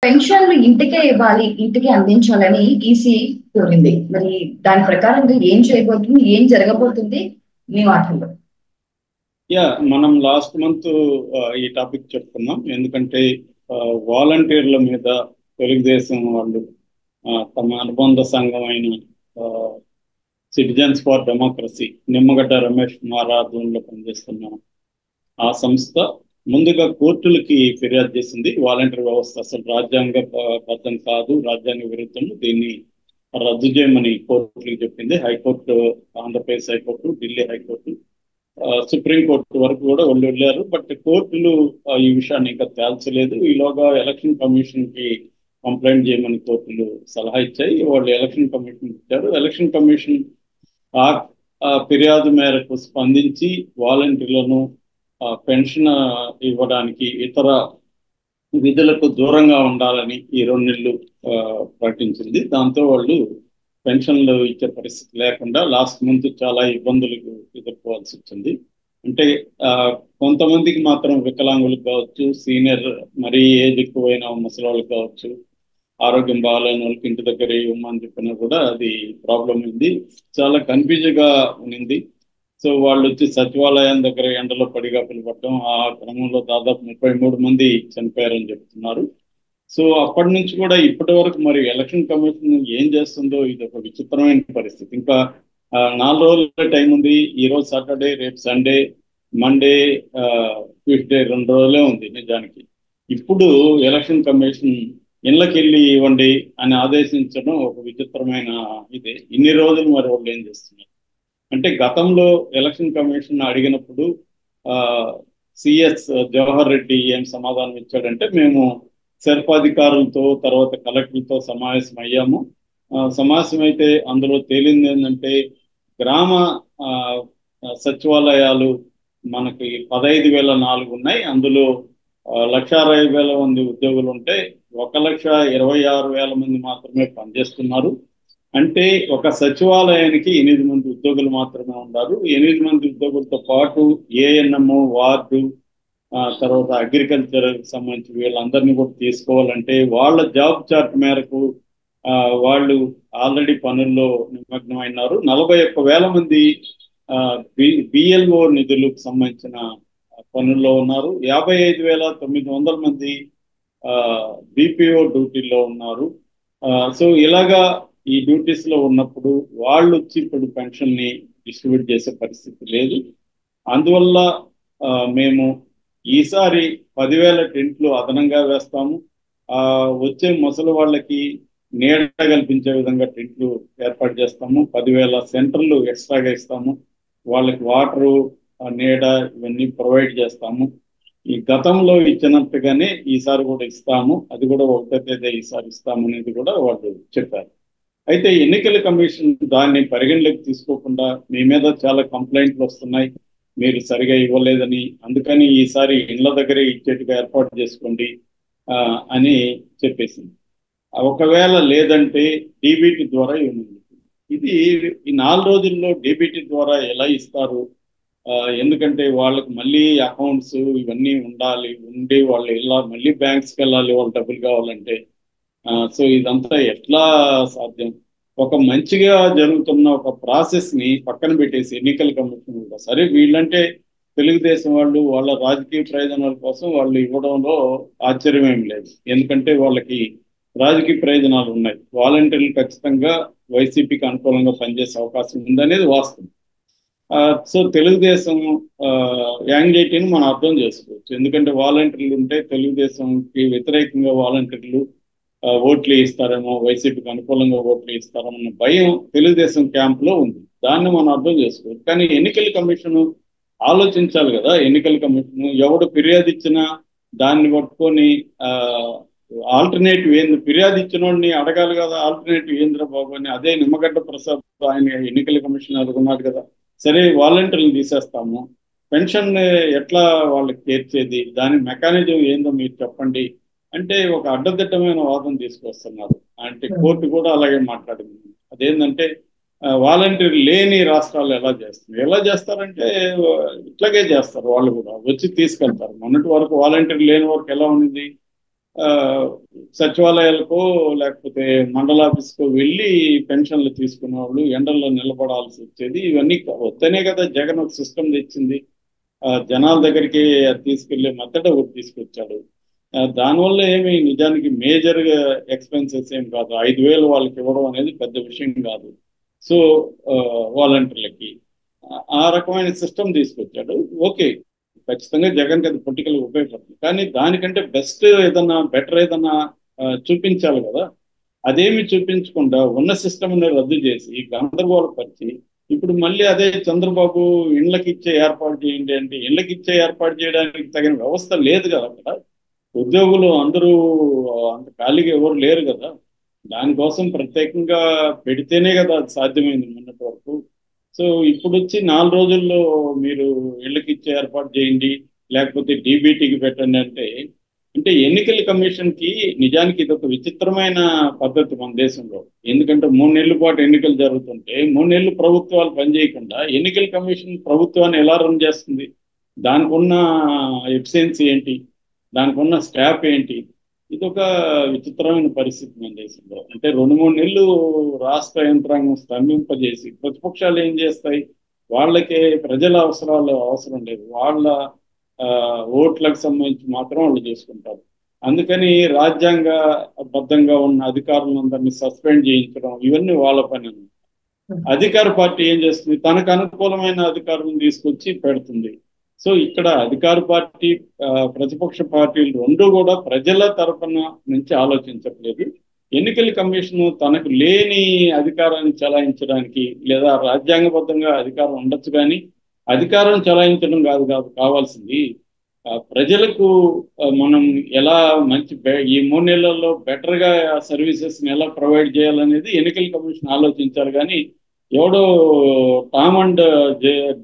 పెన్షన్లు ఇంటికే ఇవ్వాలి, ఇంటికే అందించాలని ఈసీ కోరింది. మరి దాని ప్రకారంగా ఏం చేయబోతుంది, ఏం జరగబోతుంది మీ మాటల్లో? మనం లాస్ట్ మంత్ ఈ టాపిక్ చెప్పుకున్నాం. ఎందుకంటే వాలంటీర్ల మీద తెలుగుదేశం వాళ్ళు తమ అనుబంధ సంఘమైన citizens for democracy, Nimmagadda Ramesh Kumar ఆధ్వర్యంలో పనిచేస్తున్న ఆ సంస్థ ముందుగా కోర్టులకి ఫిర్యాదు చేసింది. వాలంటీర్ వ్యవస్థ అసలు రాజ్యాంగబద్ధం కాదు, రాజ్యాంగ విరుద్ధం, దీన్ని రద్దు చేయమని కోర్టులకు చెప్పింది. High court, Andhra Pradesh high court, Delhi high court, supreme court వరకు కూడా వాళ్ళు వెళ్ళారు. బట్ కోర్టులు ఈ విషయాన్ని ఇంకా తేల్చలేదు. ఈలోగా ఎలక్షన్ కమిషన్ కి కంప్లైంట్ చేయమని కోర్టులు సలహా ఇచ్చాయి. వాళ్ళు ఎలక్షన్ కమిషన్ ఇచ్చారు. ఎలక్షన్ కమిషన్ ఆ ఫిర్యాదు మేరకు స్పందించి వాలంటీర్లను పెన్షన్ ఇవ్వడానికి, ఇతర విధులకు దూరంగా ఉండాలని ఈ 2 నెలలు ప్రకటించింది. దాంతో వాళ్ళు పెన్షన్లు ఇచ్చే పరిస్థితి లేకుండా లాస్ట్ మంత్ చాలా ఇబ్బందులకు ఎదుర్కోవాల్సి వచ్చింది. అంటే కొంతమందికి మాత్రం వికలాంగులకు కావచ్చు, సీనియర్ మరీ ఏజ్ ఎక్కువైన ముసలి వాళ్ళకి కావచ్చు, ఆరోగ్యం బాగాలేని వాళ్ళకి ఇంటి దగ్గర ఇవ్వమని చెప్పినా కూడా అది ప్రాబ్లం ఉంది. చాలా కన్ఫ్యూజ్గా ఉంది. సో వాళ్ళు వచ్చి సచివాలయం దగ్గర ఎండలో పడిగాపులు పడటం, ఆ క్రమంలో దాదాపు 33 మంది చనిపోయారని చెప్తున్నారు. సో అప్పటి నుంచి కూడా ఇప్పటి వరకు మరి ఎలక్షన్ కమిషన్ ఏం చేస్తుందో ఇది ఒక విచిత్రమైన పరిస్థితి. ఇంకా 4 రోజుల టైం ఉంది. ఈరోజు సాటర్డే, రేపు సండే, మండే, ట్యూస్డే 2 రోజులే ఉంది నిజానికి. ఇప్పుడు ఎలక్షన్ కమిషన్ ఇళ్ళకి వెళ్ళి ఇవ్వండి అని ఆదేశించడం ఒక విచిత్రమైన ఇదే. ఇన్ని రోజులు మరి వాళ్ళు ఏం చేస్తున్నారు అంటే, గతంలో ఎలక్షన్ కమిషన్ అడిగినప్పుడు సిఎస్ జవహర్ రెడ్డి ఏం సమాధానం ఇచ్చాడంటే, మేము సర్పాధికారులతో తర్వాత కలెక్టర్లతో సమావేశం అయ్యాము. సమావేశం అయితే అందులో తేలింది ఏంటంటే, గ్రామ సచివాలయాలు మనకి 15,004 ఉన్నాయి. అందులో 1,60,000 మంది ఉద్యోగులు ఉంటే 1,26,000 మంది మాత్రమే పనిచేస్తున్నారు. అంటే ఒక సచివాలయానికి 8 మంది ఉద్యోగులు మాత్రమే ఉన్నారు. 8 మంది ఉద్యోగులతో పాటు ఏఎన్ఎం, వార్డు, తర్వాత అగ్రికల్చర్ సంబంధించి వీళ్ళందరినీ కూడా తీసుకోవాలంటే వాళ్ళ జాబ్ చార్ట్ మేరకు వాళ్ళు ఆల్రెడీ పనుల్లో నిమగ్నమైనారు. 41,000 మంది బిఎల్ఓ నిధులకు సంబంధించిన పనుల్లో ఉన్నారు. 55,900 మంది బిపిఓ డ్యూటీలో ఉన్నారు. సో ఇలాగా ఈ డ్యూటీస్ లో ఉన్నప్పుడు వాళ్ళు వచ్చి ఇప్పుడు పెన్షన్ ని డిస్ట్రిబ్యూట్ చేసే పరిస్థితి లేదు. అందువల్ల మేము ఈసారి 10,000 టెంట్లు అదనంగా వేస్తాము. వచ్చే ముసలి వాళ్ళకి నీడ కల్పించే విధంగా టెంట్లు ఏర్పాటు చేస్తాము. 10,000 సెంటర్లు ఎక్స్ట్రాగా ఇస్తాము. వాళ్ళకి వాటరు, నీడ ఇవన్నీ ప్రొవైడ్ చేస్తాము. ఈ గతంలో ఇచ్చినట్టుగానే ఈసారి కూడా ఇస్తాము. అది కూడా 1వ తేదీ ఈసారి ఇస్తాము అనేది కూడా వాళ్ళు చెప్పారు. అయితే ఎన్నికల కమిషన్ దాన్ని పరిగణలోకి తీసుకోకుండా, మీ మీద చాలా కంప్లైంట్లు వస్తున్నాయి, మీరు సరిగా ఇవ్వలేదని, అందుకని ఈసారి ఇళ్ల దగ్గరే ఇచ్చేట్టుగా ఏర్పాటు చేసుకోండి అని చెప్పేసింది. ఒకవేళ లేదంటే డీబీటీ ద్వారా ఇవ్వమంది. ఇది ఈ 4 రోజుల్లో డీబీటీ ద్వారా ఎలా ఇస్తారు? ఎందుకంటే వాళ్ళకి మళ్ళీ అకౌంట్స్ ఇవన్నీ ఉండి వాళ్ళు మళ్ళీ బ్యాంక్స్కి వెళ్ళాలి వాళ్ళు డబ్బులు కావాలంటే. సో ఇదంతా ఎట్లా సాధ్యం? ఒక మంచిగా జరుగుతున్న ఒక ప్రాసెస్ ని పక్కన పెట్టేసి ఎన్నికల కమిషన్ కూడా, సరే వీళ్ళంటే తెలుగుదేశం వాళ్ళు వాళ్ళ రాజకీయ ప్రయోజనాల కోసం వాళ్ళు ఇవ్వడంలో ఆశ్చర్యం ఏం లేదు. ఎందుకంటే వాళ్ళకి రాజకీయ ప్రయోజనాలు ఉన్నాయి. వాలంటీర్లు ఖచ్చితంగా వైసీపీకి అనుకూలంగా పనిచేసే అవకాశం ఉందనేది వాస్తవం. సో తెలుగుదేశం యాంగ్జైటీని మనం అర్థం చేసుకోవచ్చు. ఎందుకంటే వాలంటీర్లు ఉంటే తెలుగుదేశంకి వ్యతిరేకంగా వాలంటీర్లు ఓట్లు ఇస్తారేమో, వైసీపీకి అనుకూలంగా ఓట్లు ఇస్తారేమో అన్న భయం తెలుగుదేశం క్యాంపులో ఉంది. దాన్ని మనం అర్థం చేసుకోవచ్చు. కానీ ఎన్నికల కమిషన్ ఆలోచించాలి కదా. ఎన్నికల కమిషన్ ఎవడు ఫిర్యాదు ఇచ్చినా దాన్ని పట్టుకొని ఆల్టర్నేటివ్ ఏంది, ఫిర్యాదు ఇచ్చిన వాడిని అడగాలి కదా, ఆల్టర్నేటివ్ ఏంద్ర బాబు అని. అదే నిమ్మగడ్డ ప్రసాద్ ఆయన ఎన్నికల కమిషన్ అనుకున్నాడు కదా, సరే వాలంటీర్లు తీసేస్తాము, పెన్షన్ ఎట్లా వాళ్ళకి చేర్చేది, దాని మెకానిజం ఏందో మీరు చెప్పండి అంటే ఒక అడ్డదిడ్డమైన వాదన తీసుకొస్తున్నారు. అంటే కోర్టు కూడా అలాగే మాట్లాడింది. అదేంటంటే వాలంటీర్ లేని రాష్ట్రాలు ఎలా చేస్తారంటే ఇట్లాగే చేస్తారు. వాళ్ళు కూడా వచ్చి తీసుకెళ్తారు. మొన్నటి వరకు వాలంటీర్ లేని వరకు ఎలా ఉంది? సచివాలయాలకో లేకపోతే మండల ఆఫీస్కో వెళ్ళి పెన్షన్లు తీసుకునే వాళ్ళు ఎండల్లో నిలబడాల్సి వచ్చేది. ఇవన్నీ వద్దనే కదా జగన్ ఒక సిస్టమ్ తెచ్చింది. జనాల దగ్గరికి తీసుకెళ్లే మెథడ్ ఒకటి తీసుకొచ్చాడు. దానివల్ల ఏమి నిజానికి మేజర్ ఎక్స్పెన్సెస్ ఏం కాదు. 5,000 వాళ్ళకి ఇవ్వడం అనేది పెద్ద విషయం కాదు. సో వాలంటీర్లకి ఆ రకమైన సిస్టమ్ తీసుకొచ్చాడు. ఓకే, ఖచ్చితంగా జగన్కి అది పొలిటికల్ ఉపయోగపడుతుంది. కానీ దానికంటే బెస్ట్ ఏదన్నా బెటర్ ఏదన్నా చూపించాలి కదా. అదేమి చూపించకుండా ఉన్న సిస్టమ్ని రద్దు చేసి గందరగోళపరిచి ఇప్పుడు మళ్ళీ అదే చంద్రబాబు ఇళ్ళకి ఇచ్చే ఏర్పాటు చేయండి అంటే ఇళ్ళకి ఇచ్చే ఏర్పాటు చేయడానికి తగిన వ్యవస్థ లేదు కదా అక్కడ. ఉద్యోగులు అందరూ అంత ఖాళీగా ఎవరు లేరు కదా. దానికోసం ప్రత్యేకంగా పెడితేనే కదా అది సాధ్యమైంది మొన్నటి వరకు. సో ఇప్పుడు వచ్చి 4 రోజుల్లో మీరు ఇళ్ళకి ఇచ్చే ఏర్పాటు చేయండి, లేకపోతే డీబీటీకి పెట్టండి అంటే అంటే ఎన్నికల కమిషన్ కి నిజానికి ఇది ఒక విచిత్రమైన పద్ధతి మన దేశంలో. ఎందుకంటే 3 నెలల పాటు ఎన్నికలు జరుగుతుంటే 3 నెలలు ప్రభుత్వాలు పనిచేయకుండా ఎన్నికల కమిషన్ ప్రభుత్వాన్ని ఎలా రన్ చేస్తుంది? దానికి ఉన్న ఎఫిషియన్సీ ఏంటి? దానికి ఉన్న స్టాఫ్ ఏంటి? ఇది ఒక విచిత్రమైన పరిస్థితి మన దేశంలో. అంటే 2-3 నెలలు రాష్ట్ర యంత్రాంగం స్తంభింపజేసి ప్రతిపక్షాలు ఏం చేస్తాయి? వాళ్ళకే ప్రజల అవసరాలు అవసరం లేదు, వాళ్ళ ఓట్లకు సంబంధించి మాత్రం వాళ్ళు చేసుకుంటారు. అందుకని రాజ్యాంగబద్ధంగా ఉన్న అధికారులందరినీ సస్పెండ్ చేయించడం ఇవన్నీ వాళ్ళ పని. అధికార పార్టీ ఏం చేస్తుంది? తనకు అనుకూలమైన అధికారులను తీసుకొచ్చి పెడుతుంది. సో ఇక్కడ అధికార పార్టీ ప్రతిపక్ష పార్టీలు రెండు కూడా ప్రజల తరపున నుంచి ఆలోచించట్లేదు. ఎన్నికల కమిషన్ తనకు లేని అధికారాన్ని చలాయించడానికి లేదా రాజ్యాంగబద్ధంగా అధికారం ఉండొచ్చు, కానీ అధికారం చలాయించడం కాదు కావాల్సింది. ప్రజలకు మనం ఎలా ఈ 3 నెలల్లో బెటర్గా సర్వీసెస్ని ఎలా ప్రొవైడ్ చేయాలనేది ఎన్నికల కమిషన్ ఆలోచించారు. కానీ ఎవడో టామ్ అండ్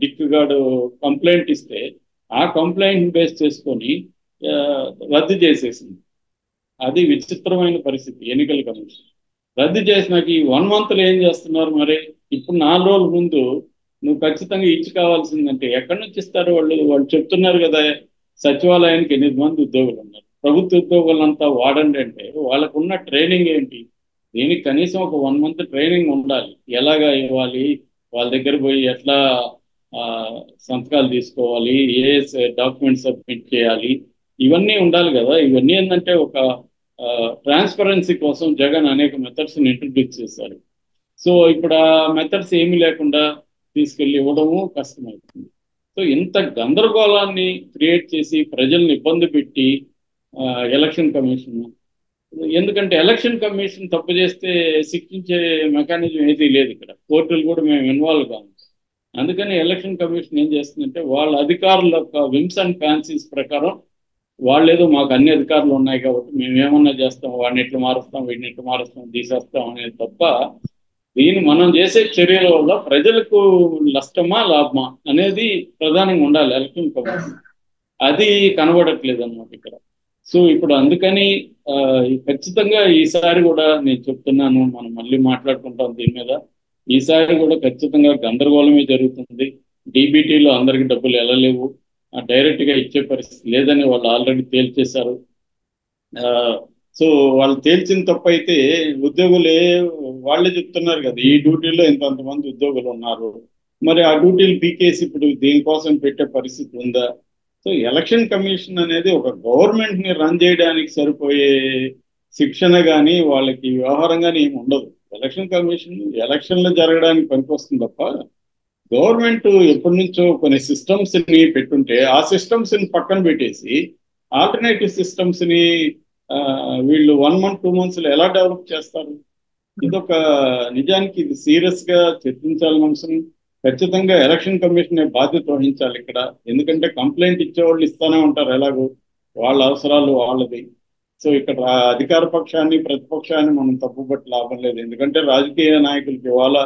డిక్ గాడు కంప్లైంట్ ఇస్తే ఆ కంప్లైంట్ బేస్ చేసుకొని రద్దు చేసేసింది. అది విచిత్రమైన పరిస్థితి. ఎన్నికల కమిషన్ రద్దు చేసినాక ఈ 1 monthలో ఏం చేస్తున్నారు? మరి ఇప్పుడు 4 రోజుల ముందు నువ్వు ఖచ్చితంగా ఇచ్చి కావాల్సిందంటే ఎక్కడి నుంచి ఇస్తారు? వాళ్ళు చెప్తున్నారు కదా, సచివాలయానికి 8 మంది ఉద్యోగులు ఉన్నారు, ప్రభుత్వ ఉద్యోగులంతా వాడండి అంటే వాళ్ళకున్న ట్రైనింగ్ ఏంటి? దీనికి కనీసం ఒక 1 month ట్రైనింగ్ ఉండాలి. ఎలాగా ఇవ్వాలి, వాళ్ళ దగ్గర పోయి ఎట్లా సంతకాలు తీసుకోవాలి, ఏ డాక్యుమెంట్స్ సబ్మిట్ చేయాలి, ఇవన్నీ ఉండాలి కదా. ఇవన్నీ ఏంటంటే ఒక ట్రాన్స్పరెన్సీ కోసం జగన్ అనేక మెథడ్స్ని ఇంట్రడ్యూస్ చేశారు. సో ఇప్పుడు ఆ మెథడ్స్ ఏమీ లేకుండా తీసుకెళ్ళి ఇవ్వడము కష్టమవుతుంది. సో ఇంత గందరగోళాన్ని క్రియేట్ చేసి ప్రజల్ని ఇబ్బంది పెట్టి ఎలక్షన్ కమిషన్, ఎందుకంటే ఎలక్షన్ కమిషన్ తప్పు చేస్తే శిక్షించే మెకానిజం ఏదీ లేదు ఇక్కడ. కోర్టులు కూడా మేము ఇన్వాల్వ్ కాము. అందుకని ఎలక్షన్ కమిషన్ ఏం చేస్తుందంటే వాళ్ళ అధికారుల యొక్క విమ్స్ అండ్ ఫ్యాన్సీస్ ప్రకారం వాళ్ళేదో మాకు అన్ని అధికారులు ఉన్నాయి కాబట్టి మేము ఏమన్నా చేస్తాం, వాడిని ఎట్లు మారుస్తాం, వీడిని ఎట్లు మారుస్తాం, తీసేస్తాం అనేది తప్ప దీన్ని మనం చేసే చర్యల వల్ల ప్రజలకు నష్టమా లాభమా అనేది ప్రధానంగా ఉండాలి ఎలక్షన్ కమిషన్. అది కనబడట్లేదు అన్నమాట ఇక్కడ. సో ఇప్పుడు అందుకని ఖచ్చితంగా ఈసారి కూడా నేను చెప్తున్నాను, మనం మళ్ళీ మాట్లాడుకుంటాం దీని మీద. ఈసారి కూడా ఖచ్చితంగా గందరగోళమే జరుగుతుంది. డీబీటీలో అందరికి డబ్బులు వెళ్ళలేవు, డైరెక్ట్గా ఇచ్చే పరిస్థితి లేదని వాళ్ళు ఆల్రెడీ తేల్చేశారు. సో వాళ్ళు తేల్చిన తప్పు అయితే ఉద్యోగులే వాళ్ళే చెప్తున్నారు కదా, ఈ డ్యూటీలో ఇంతమంది ఉద్యోగులు ఉన్నారు, మరి ఆ డ్యూటీలు పీకేసి ఇప్పుడు దీనికోసం పెట్టే పరిస్థితి ఉందా? సో ఎలక్షన్ కమిషన్ అనేది ఒక గవర్నమెంట్ని రన్ చేయడానికి సరిపోయే శిక్షణ కానీ వాళ్ళకి వ్యవహారం కానీ ఏమి ఉండదు. ఎలక్షన్ కమిషన్ ఎలక్షన్లు జరగడానికి పనికొస్తుంది తప్ప గవర్నమెంట్ ఎప్పటి నుంచో కొన్ని సిస్టమ్స్ని పెట్టుంటే ఆ సిస్టమ్స్ని పక్కన పెట్టేసి ఆల్టర్నేటివ్ సిస్టమ్స్ని వీళ్ళు 1 month 2 monthsలో ఎలా డెవలప్ చేస్తారు? ఇదొక నిజానికి ఇది సీరియస్గా చర్చించాలని అంశం. ఖచ్చితంగా ఎలక్షన్ కమిషన్ బాధ్యత వహించాలి ఇక్కడ. ఎందుకంటే కంప్లైంట్ ఇచ్చేవాళ్ళు ఇస్తూనే ఉంటారు, ఎలాగో వాళ్ళ అవసరాలు వాళ్ళది. సో ఇక్కడ అధికార పక్షాన్ని ప్రతిపక్షాన్ని మనం తప్పుపట్టి లాభం లేదు. ఎందుకంటే రాజకీయ నాయకులకి ఇవాళ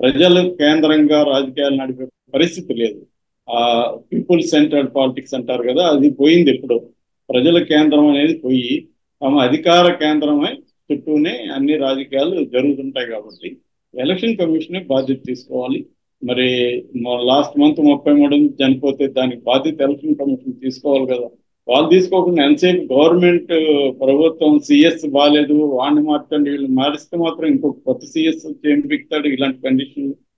ప్రజలు కేంద్రంగా రాజకీయాలు నడిపే పరిస్థితి లేదు. పీపుల్ సెంట్రల్ పాలిటిక్స్ అంటారు కదా, అది పోయింది. ఇప్పుడు ప్రజల కేంద్రం అనేది పోయి తమ అధికార కేంద్రమై చుట్టూనే అన్ని రాజకీయాలు జరుగుతుంటాయి. కాబట్టి ఎలక్షన్ కమిషనే బాధ్యత తీసుకోవాలి. మరి లాస్ట్ మంత్ 33 చనిపోతే దానికి బాధ్యత ఎలక్షన్ కమిషన్ తీసుకోవాలి కదా. వాళ్ళు తీసుకోకుండా ఎంతసేపు గవర్నమెంట్ ప్రభుత్వం సిఎస్ బాగాలేదు వాడిని మార్చండి వీళ్ళు మారిస్తే మాత్రం ఇంకొక కొత్త సిఎస్ ఏం పిక్తాడు ఇలాంటి కండిషన్